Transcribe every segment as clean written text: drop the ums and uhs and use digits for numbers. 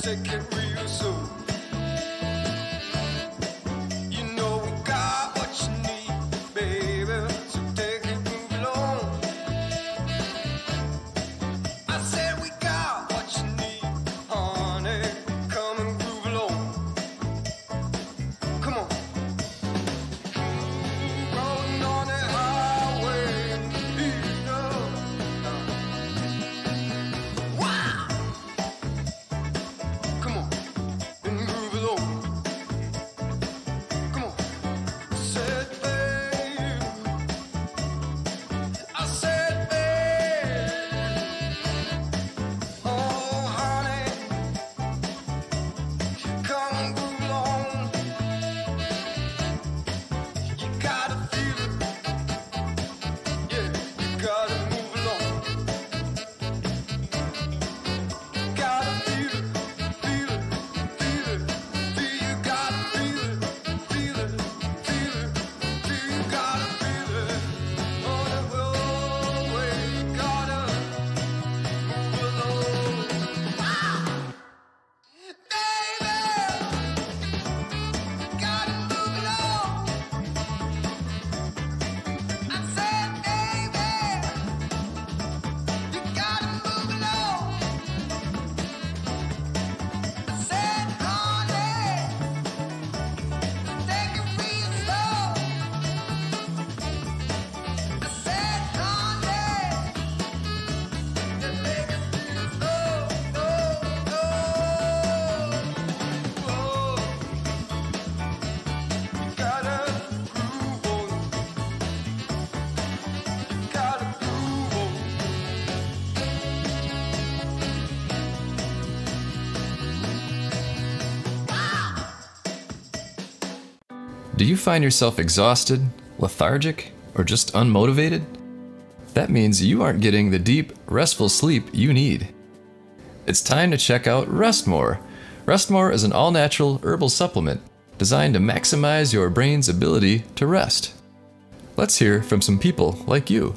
take it real soon. You know we got what you need, baby, so take it, move along. I said we got what you need, honey, come and groove along. Come on. Rolling on the highway and beating up. Wow! Come on, and groove along. Come on. I said, babe. I said, babe. Oh, honey, come and groove along. You gotta feel it. Yeah, you gotta move along. Gotta feel it, feel it, feel it, feel. You gotta feel it, feel it, feel it, feel. You gotta feel it. On the roadway, you gotta move along. Baby, gotta move along. I said, baby, you gotta move along. I said, honey, take it real slow. I said, honey, just take it real slow. Whoa, you gotta groove on. You gotta groove on. Do you find yourself exhausted, lethargic, or just unmotivated? That means you aren't getting the deep, restful sleep you need. It's time to check out Rest More. Rest More is an all-natural herbal supplement designed to maximize your brain's ability to rest. Let's hear from some people like you.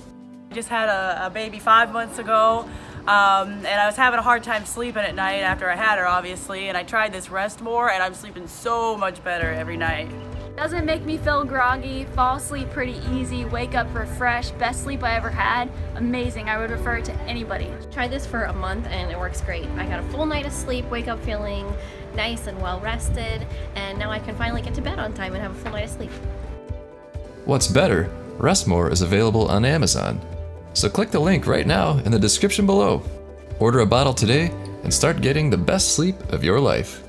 Just had a baby 5 months ago, and I was having a hard time sleeping at night after I had her, obviously, and I tried this Rest More, and I'm sleeping so much better every night. Doesn't make me feel groggy, fall asleep pretty easy, wake up refreshed, best sleep I ever had. Amazing, I would refer it to anybody. Tried this for a month and it works great. I got a full night of sleep, wake up feeling nice and well rested, and now I can finally get to bed on time and have a full night of sleep. What's better, Rest More is available on Amazon. So click the link right now in the description below. Order a bottle today and start getting the best sleep of your life.